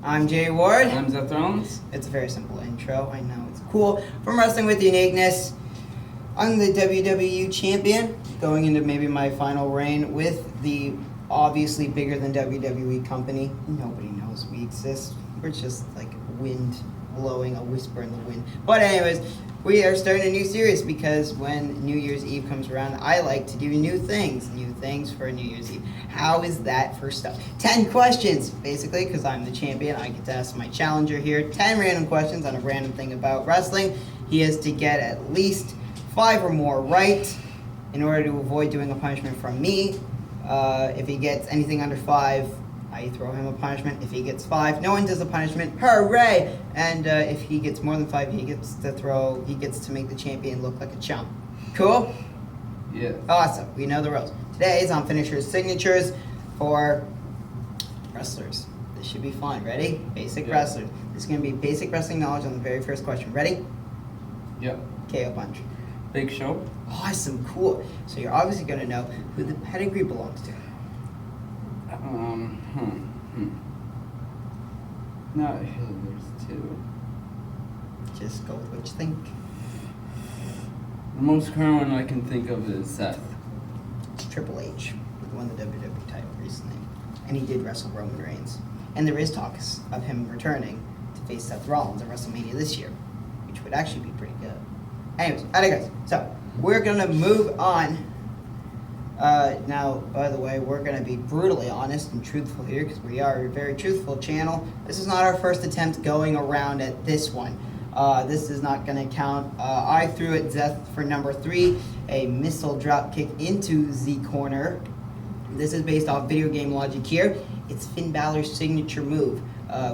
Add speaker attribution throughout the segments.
Speaker 1: I'm Jay Ward.
Speaker 2: I'm Seth Rollins.
Speaker 1: It's a very simple intro. I know it's cool. From Wrestling with Uniqueness, I'm the WWE champion, going into maybe my final reign with the obviously bigger than WWE company. Nobody knows we exist. We're just like wind blowing, a whisper in the wind. But anyways, we are starting a new series because when New Year's Eve comes around, I like to do new things for New Year's Eve. How is that for stuff? 10 questions, basically, because I'm the champion. I get to ask my challenger here 10 random questions on a random thing about wrestling. He has to get at least 5 or more right in order to avoid doing a punishment from me. If he gets anything under 5, I throw him a punishment. If he gets 5, no one does a punishment. Hooray! And if he gets more than 5, he gets to make the champion look like a chump. Cool?
Speaker 2: Yes.
Speaker 1: Awesome. We know the rules. Today is on finishers signatures for wrestlers. This should be fun. Ready? Basic wrestler. This is going to be basic wrestling knowledge on the very first question. Ready?
Speaker 2: Yep.
Speaker 1: KO punch.
Speaker 2: Big Show.
Speaker 1: Awesome. Cool. So you're obviously going to know who the pedigree belongs to.
Speaker 2: Not who, there's 2.
Speaker 1: Just go with what you think.
Speaker 2: The most current one I can think of is Seth.
Speaker 1: It's Triple H, who won the WWE title recently. And he did wrestle Roman Reigns. And there is talks of him returning to face Seth Rollins at WrestleMania this year, which would actually be pretty good. Anyways, I digress. So, we're going to move on. Now, by the way, we're going to be brutally honest and truthful here because we are a very truthful channel. This is not our first attempt going around at this one. This is not going to count. I threw at Seth for number 3, a missile drop kick into Z corner. This is based off video game logic here. It's Finn Balor's signature move.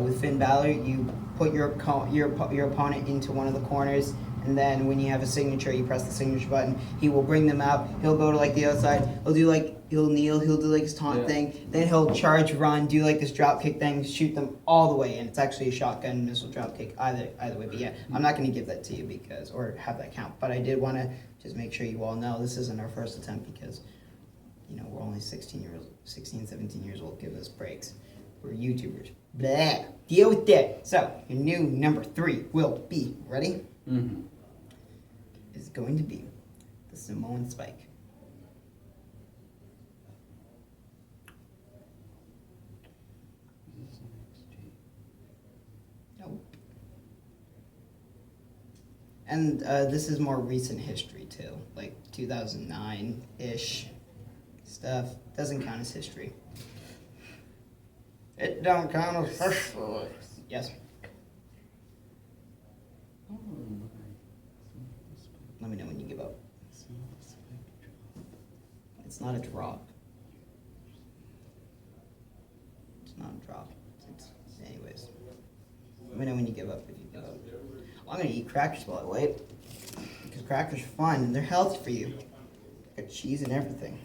Speaker 1: With Finn Balor, you put your opponent into one of the corners, and then when you have a signature, you press the signature button. He will bring them out. He'll go to like the outside. He'll kneel. He'll do like his taunt thing. Then he'll charge, run, do like this drop kick thing, shoot them all the way in. It's actually a shotgun missile drop kick either way. But yeah, I'm not going to give that to you or have that count. But I did want to just make sure you all know this isn't our first attempt because, we're only 16, 17 years old. Give us breaks. We're YouTubers. Blah. Deal with that. So your new number 3 will be ready.
Speaker 2: Mm-hmm.
Speaker 1: Is going to be the Samoan Spike. Nope. And this is more recent history too, like 2009-ish stuff. Doesn't count as history. It don't count as history. Yes. Let me know when you give up. It's not a drop. It's not a drop. Anyways. Let me know when you give up if you give up. I'm going to eat crackers while I wait. Because crackers are fun and they're healthy for you. Got cheese and everything.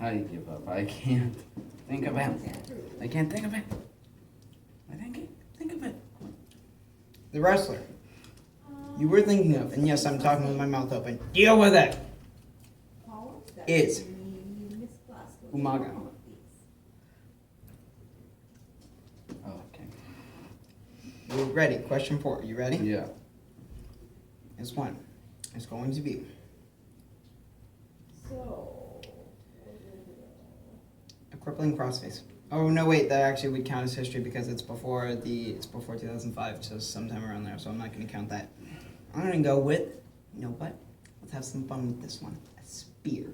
Speaker 2: I give up. I can't think of it. I can't think of it. I think of it.
Speaker 1: The wrestler you were thinking of, and yes, I'm talking with my mouth open. Deal with it. Is Umaga.
Speaker 2: Oh, okay.
Speaker 1: We're ready. Question 4. You ready?
Speaker 2: Yeah.
Speaker 1: This one is going to be a crippling crossface. Oh no, wait, that actually would count as history because it's before 2005, so sometime around there. So I'm not going to count that. I'm going to go with, you know what? Let's have some fun with this one. A spear.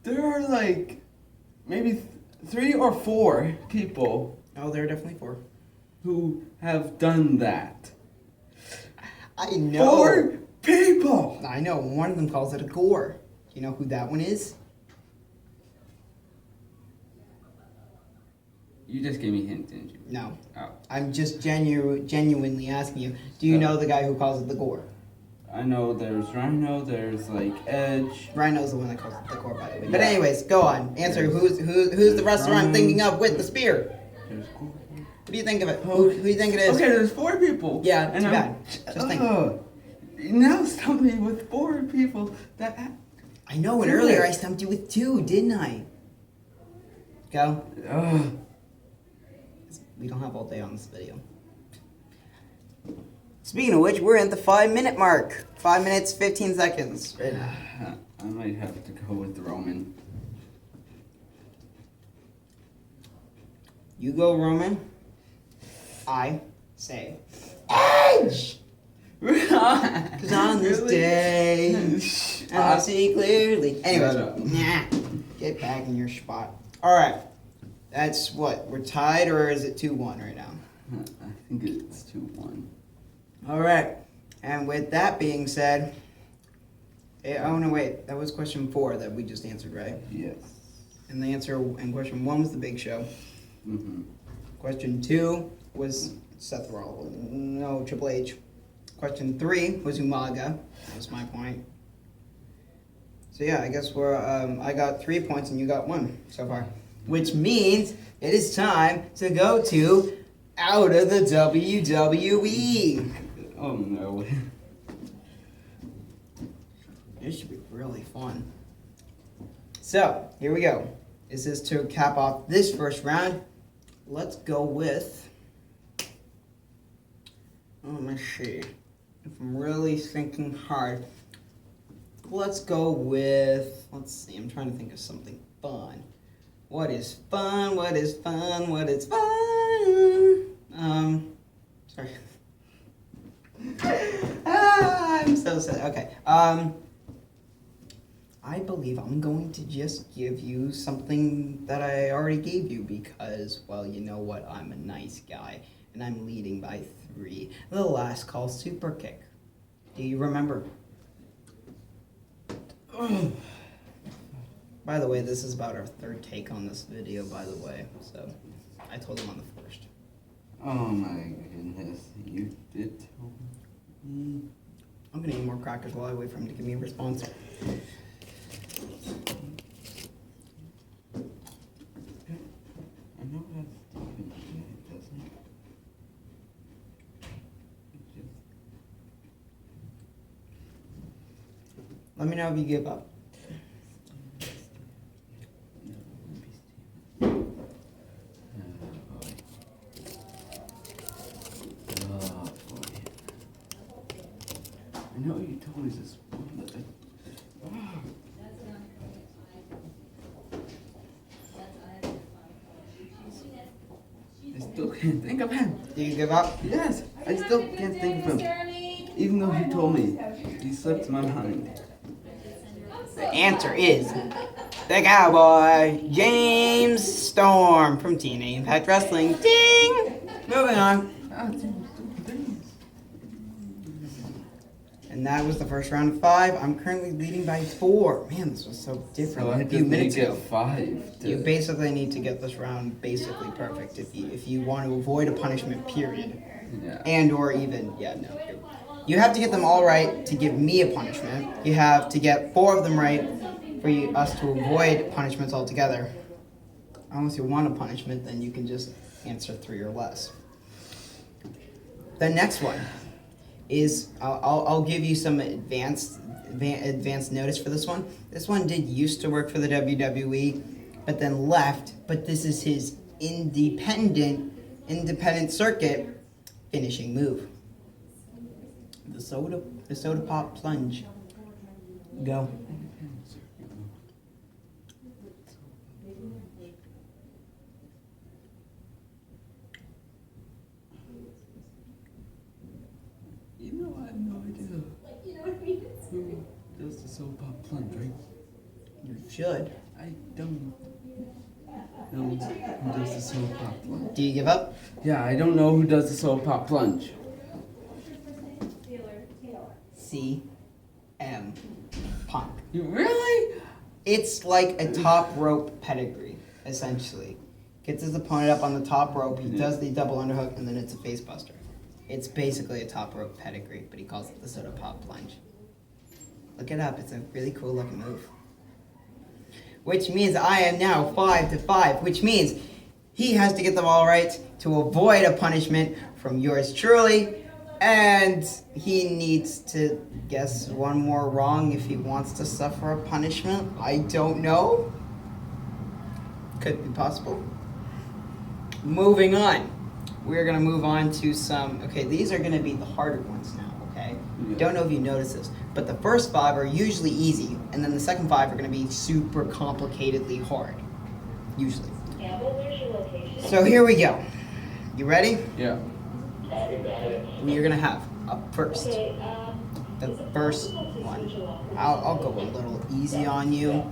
Speaker 2: There are like maybe 3 or 4 people
Speaker 1: Oh, there are definitely 4.
Speaker 2: who have done that.
Speaker 1: I know.
Speaker 2: 4 people.
Speaker 1: I know. One of them calls it a gore. Do you know who that one is?
Speaker 2: You just gave me a hint, didn't you?
Speaker 1: No.
Speaker 2: Oh.
Speaker 1: I'm just genuinely asking you. Do you know the guy who calls it the gore?
Speaker 2: I know there's Rhino, there's like Edge.
Speaker 1: Rhino's the one that calls it the core, by the way. But anyways, go on. Answer. Who's the wrestler I'm thinking of with the spear?
Speaker 2: There's
Speaker 1: What do you think of it? Who do you think it is?
Speaker 2: Okay, there's 4 people.
Speaker 1: Yeah, too bad. Just think.
Speaker 2: now stump me with 4 people that.
Speaker 1: I know, and
Speaker 2: Do
Speaker 1: earlier
Speaker 2: it.
Speaker 1: I stumped you with 2, didn't I? Go.
Speaker 2: Ugh.
Speaker 1: We don't have all day on this video. Speaking of which, we're at the 5-minute mark. 5 minutes, 15 seconds right now.
Speaker 2: I might have to go with Roman.
Speaker 1: You go, Roman. I say Edge! Cause on this day, I see clearly. Anyways,
Speaker 2: Shut up.
Speaker 1: nah, get back in your spot. Alright, that's what? We're tied, or is it 2-1 right now?
Speaker 2: I think it's 2-1.
Speaker 1: Alright, and with that being said, oh no, wait, that was question 4 that we just answered, right?
Speaker 2: Yes.
Speaker 1: And the answer in question 1 was the Big Show.
Speaker 2: Mm-hmm.
Speaker 1: Question 2 was Seth Rollins. No, Triple H. Question 3 was Umaga. That was my point. So yeah, I guess we're I got 3 points and you got 1 so far. Which means it is time to go to Out of the WWE.
Speaker 2: Oh no.
Speaker 1: This should be really fun. So, here we go. This is to cap off this first round. Let's go with... let me see. If I'm really thinking hard. Let's go with... Let's see, I'm trying to think of something fun. What is fun? What is fun? What is fun? Sorry. I'm so sad. Okay. I believe I'm going to just give you something that I already gave you because, well, you know what? I'm a nice guy and I'm leading by 3. The last call super kick. Do you remember? By the way, this is about our 3rd take on this video, by the way. So, I told him on the 1st.
Speaker 2: Oh my goodness. You did tell me.
Speaker 1: I'm gonna eat more crackers while I wait for him to give me a response.
Speaker 2: I know that's Steven, it doesn't. It just.
Speaker 1: Let me know if you give up.
Speaker 2: I know you told me this one, but I still can't think of him.
Speaker 1: Do you give up?
Speaker 2: Yes, I still can't think of him. Even though he told me, he slipped my mind.
Speaker 1: The answer is the Cowboy, James Storm from TNA Impact Wrestling. Ding! Moving on. And that was the first round of 5. I'm currently leading by 4. Man, this was so different
Speaker 2: So I
Speaker 1: a
Speaker 2: had
Speaker 1: few
Speaker 2: to
Speaker 1: minutes
Speaker 2: make it
Speaker 1: ago.
Speaker 2: 5.
Speaker 1: You basically need to get this round basically perfect if you want to avoid a punishment, period.
Speaker 2: Yeah.
Speaker 1: And or even, yeah, no. You have to get them all right to give me a punishment. You have to get 4 of them right for us to avoid punishments altogether. Unless you want a punishment, then you can just answer 3 or less. The next one is, I'll give you some advanced notice for this one. This one did used to work for the WWE, but then left. But this is his independent circuit finishing move. The soda pop plunge. Go.
Speaker 2: You know, I have no idea. Who does the soap pop plunge, right?
Speaker 1: You should.
Speaker 2: I don't know who does the soap pop plunge.
Speaker 1: Do you give up?
Speaker 2: Yeah, I don't know who does the soap pop plunge.
Speaker 1: CM Punk.
Speaker 2: You really?
Speaker 1: It's like a top rope pedigree, essentially. Gets his opponent up on the top rope, he does the double underhook, and then it's a face buster. It's basically a top rope pedigree, but he calls it the soda pop plunge. Look it up, it's a really cool looking move. Which means I am now 5-5, which means he has to get them all right to avoid a punishment from yours truly. And he needs to guess one more wrong if he wants to suffer a punishment. I don't know. Could be possible. Moving on. We're going to move on to some... Okay, these are going to be the harder ones now, okay?
Speaker 2: Yeah.
Speaker 1: Don't know if you noticed this, but the first 5 are usually easy, and then the second 5 are going to be super complicatedly hard. Usually.
Speaker 3: Yeah, well, where's your location?
Speaker 1: So here we go. You ready?
Speaker 2: Yeah.
Speaker 1: You're going to have up first.
Speaker 3: Okay,
Speaker 1: The
Speaker 3: is it
Speaker 1: first
Speaker 3: possible to
Speaker 1: one.
Speaker 3: switch along?
Speaker 1: I'll go a little easy on you.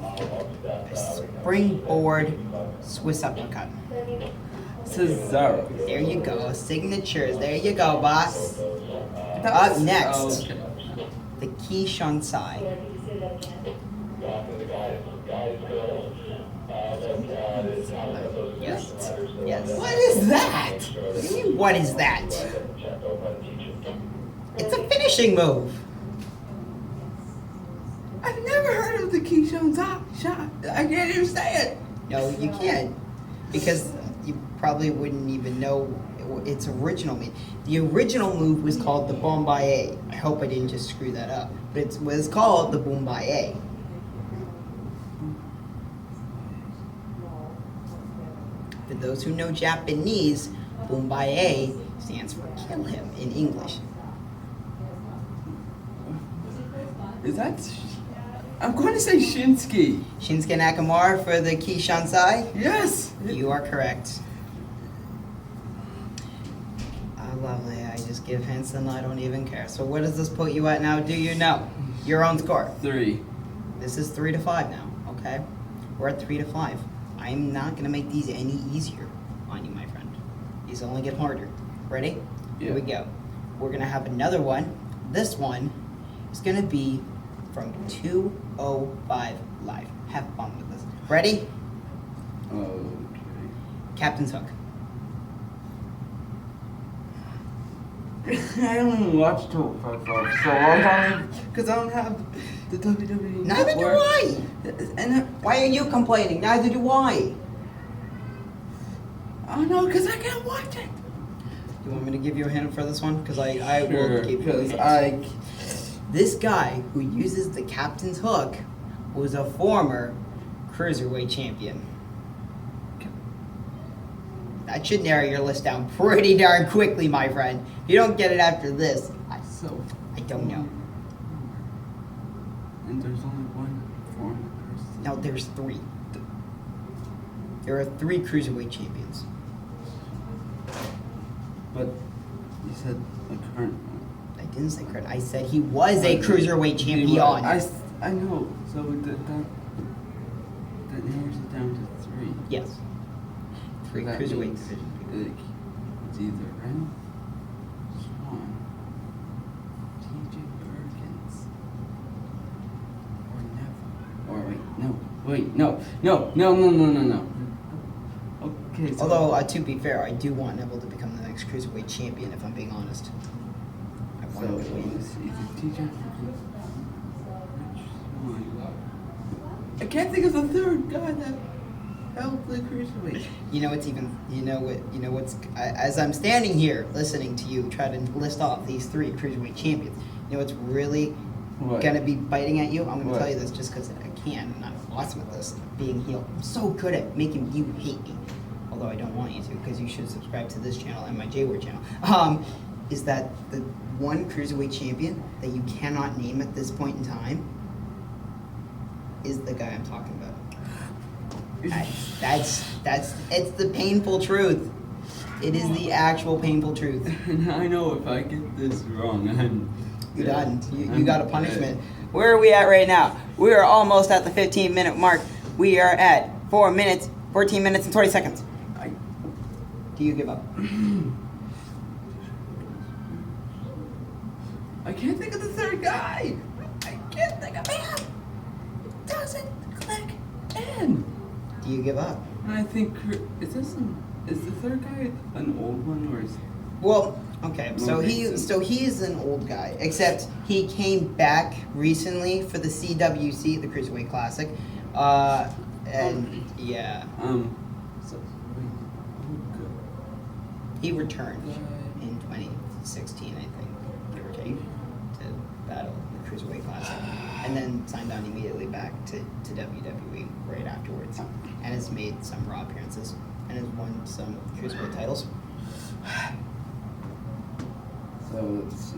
Speaker 1: Springboard Swiss uppercut.
Speaker 2: Cesaro.
Speaker 1: There you go. Signatures. There you go, boss. Up next,
Speaker 2: Oh, okay.
Speaker 1: the Keyshawn Sai.
Speaker 3: Sorry, can you say that again?
Speaker 1: Yes. Yes. What is that? What do you mean, what is that? It's a finishing move.
Speaker 2: I've never heard of the Keyshawn shot. I can't even say it.
Speaker 1: No, you can't. Because you probably wouldn't even know its original meaning. The original move was called the Bombaye. I hope I didn't just screw that up. But it was called the Bombaye. For those who know Japanese, Bombaye stands for kill him in English.
Speaker 2: Is that? I'm going to say Shinsuke.
Speaker 1: Shinsuke Nakamura for the Keyshawn Sai.
Speaker 2: Yes.
Speaker 1: You are correct. Lovely. I just give hints and I don't even care. So what does this put you at now? Do you know? Your own score.
Speaker 2: 3.
Speaker 1: This is 3-5 now, okay? We're at 3-5. I'm not gonna make these any easier on you, my friend. These only get harder. Ready? Here we go. We're gonna have another one. This one is gonna be from 205 Live. Have fun with this. Ready?
Speaker 2: Okay.
Speaker 1: Captain's Hook.
Speaker 2: I don't even watch 205 so I don't, because I don't have the WWE.
Speaker 1: Neither do
Speaker 2: network.
Speaker 1: I.
Speaker 2: And
Speaker 1: Why are you complaining? Neither do I.
Speaker 2: oh no, because I can't watch it.
Speaker 1: You want me to give you a hint for this one? Because I will give you a
Speaker 2: Because
Speaker 1: hint. This guy who uses the captain's hook was a former cruiserweight champion. That should narrow your list down pretty darn quickly, my friend. If you don't get it after this, I don't know.
Speaker 2: And there's only one foreign person.
Speaker 1: Now there's 3. There are 3 cruiserweight champions.
Speaker 2: But you said the current one.
Speaker 1: I didn't say current. I said he was a cruiserweight champion.
Speaker 2: I know. So that narrows it down to 3.
Speaker 1: Yes. 3
Speaker 2: That
Speaker 1: cruiserweight
Speaker 2: means,
Speaker 1: division people.
Speaker 2: like, it's either Ren, Swan, TJ Perkins, or Neville. Or wait, no. Okay, so.
Speaker 1: Although, to be fair, I do want Neville to become the next cruiserweight champion, if I'm being honest. I want
Speaker 2: So
Speaker 1: him to win.
Speaker 2: it's either TJ Perkins, Rich Swan. I can't think of the third guy that held the cruiserweight.
Speaker 1: As I'm standing here listening to you try to list off these 3 cruiserweight champions, you know what's really
Speaker 2: What?
Speaker 1: gonna be biting at you? I'm gonna
Speaker 2: What?
Speaker 1: tell you this just because I can, and I'm awesome at this, being heel. I'm so good at making you hate me, although I don't want you to, because you should subscribe to this channel and my J-Word channel. Is that the one cruiserweight champion that you cannot name at this point in time is the guy I'm talking about. It's the painful truth. It is the actual painful truth.
Speaker 2: And I know if I get this wrong,
Speaker 1: You're done. You got a punishment. Where are we at right now? We are almost at the 15-minute mark. We are at 14 minutes and 20 seconds. Do you give up?
Speaker 2: I can't think of the third guy. I can't think of him. It doesn't click in.
Speaker 1: Do you give up?
Speaker 2: And I think is the third guy an old one or is?
Speaker 1: Well, okay. So
Speaker 2: Okay,
Speaker 1: he is an old guy, except he came back recently for the CWC, the Cruiserweight Classic, and yeah,
Speaker 2: So wait.
Speaker 1: he returned in 2016, I think. Jake to battle the Cruiserweight Classic, and then signed on immediately back to WWE right afterwards, and has made some Raw appearances and has won some Cruiserweight titles.
Speaker 2: So let's see.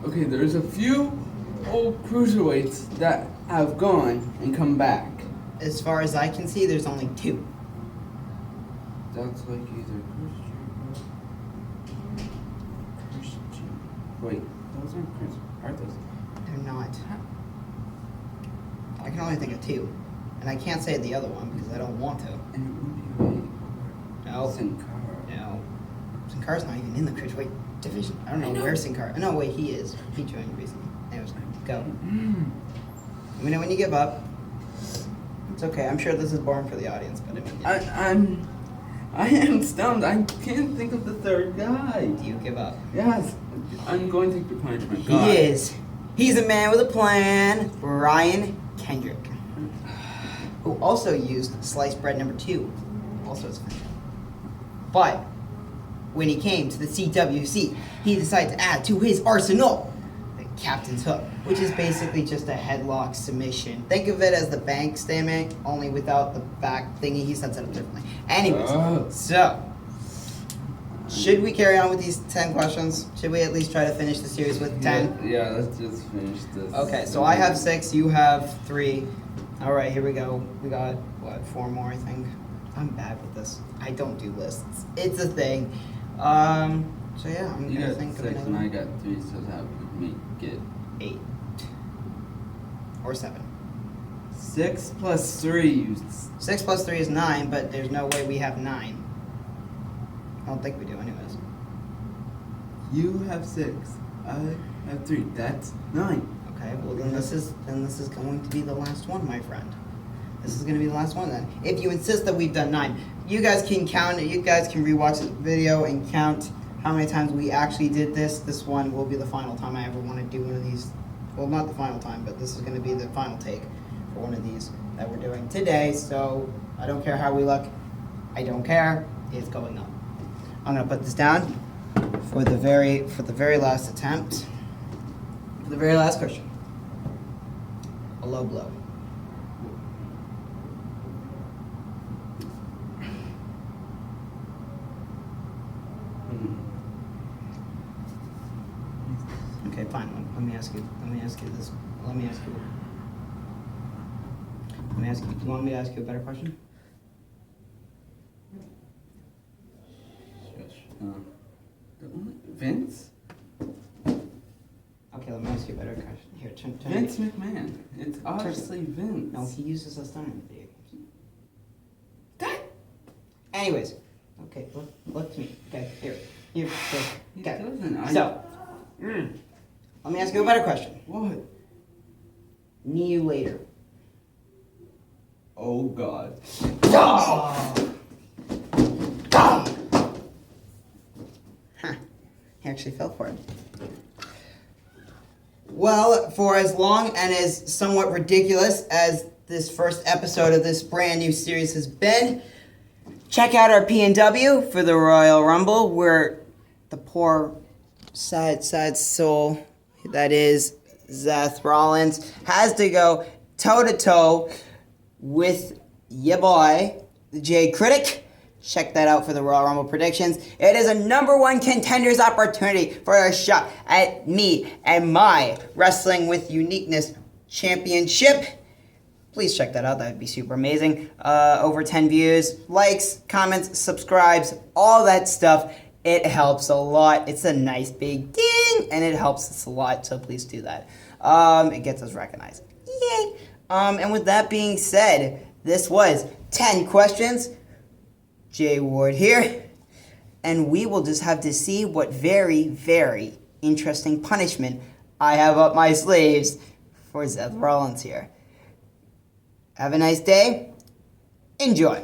Speaker 2: Okay, there's a few old cruiserweights that have gone and come back.
Speaker 1: As far as I can see, there's only 2.
Speaker 2: That's like either Christian. Wait, those aren't Christian. Are those?
Speaker 1: They're not. I can only think of 2, and I can't say the other one because I don't want to.
Speaker 2: And Ruby
Speaker 1: No.
Speaker 2: Sin Cara.
Speaker 1: No. Sin Cara's not even in the Cruiserweight division. I don't know where Sin Cara. No, wait, he is. He joined recently. Anyways, go. Let me know when you give up. It's okay. I'm sure this is boring for the audience, but I mean,
Speaker 2: I am stunned. I can't think of the third guy.
Speaker 1: do you give up?
Speaker 2: Yes, I'm going to take the punishment.
Speaker 1: He is. He's a man with a plan. Brian Kendrick, who also used sliced bread number 2, also as a finisher. But when he came to the CWC, he decided to add to his arsenal the Captain's Hook, which is basically just a headlock submission. Think of it as the bank statement, only without the back thingy. He sets it up differently. Anyways, so should we carry on with these 10 questions? Should we at least try to finish the series with 10?
Speaker 2: Yeah, let's just finish this.
Speaker 1: Okay, so I have 6, you have 3. All right, here we go. We got, what, 4 more, I think? I'm bad with this. I don't do lists. It's a thing. So yeah, I'm
Speaker 2: You
Speaker 1: gonna
Speaker 2: got
Speaker 1: think
Speaker 2: 6
Speaker 1: of
Speaker 2: and
Speaker 1: another
Speaker 2: I got 3, so that would make it
Speaker 1: 8. Or 7.
Speaker 2: 6 plus 3.
Speaker 1: 6 plus 3 is 9, but there's no way we have 9. I don't think we do anyways.
Speaker 2: You have 6. I have 3. That's 9.
Speaker 1: Okay, well then this is going to be the last one, my friend. This is gonna be the last one then. If you insist that we've done 9, you guys can count. You guys can rewatch the video and count how many times we actually did this. This one will be the final time I ever want to do one of these. Well, not the final time, but this is gonna be the final take for one of these that we're doing today. So I don't care how we look. I don't care. It's going up. I'm gonna put this down for the very last attempt. For the very last question. A low blow. Okay, fine. Let me ask you this. Do you want me to ask you a better question?
Speaker 2: Vince?
Speaker 1: Okay, let me ask you a better question. Here, turn.
Speaker 2: Vince McMahon. It's obviously Vince.
Speaker 1: No, he uses a stunner in the video games.
Speaker 2: That.
Speaker 1: Anyways, okay, look to me. Okay, here.
Speaker 2: He
Speaker 1: Okay.
Speaker 2: doesn't.
Speaker 1: So, let me ask you a better question.
Speaker 2: What?
Speaker 1: Me you later.
Speaker 2: Oh God.
Speaker 1: Oh! Huh. He actually fell for it. Well, for as long and as somewhat ridiculous as this first episode of this brand new series has been, check out our P&W for the Royal Rumble, where the poor, sad soul that is Seth Rollins has to go toe-to-toe with ya boy, the Jay Critic. Check that out for the Royal Rumble predictions. It is a #1 contender's opportunity for a shot at me and my Wrestling with Uniqueness Championship. Please check that out. That would be super amazing. Over 10 views, likes, comments, subscribes, all that stuff. It helps a lot. It's a nice big ding, and it helps us a lot, so please do that. It gets us recognized. Yay! And with that being said, this was 10 questions. Jay Ward here. And we will just have to see what very, very interesting punishment I have up my sleeves for Seth Rollins here. Have a nice day. Enjoy.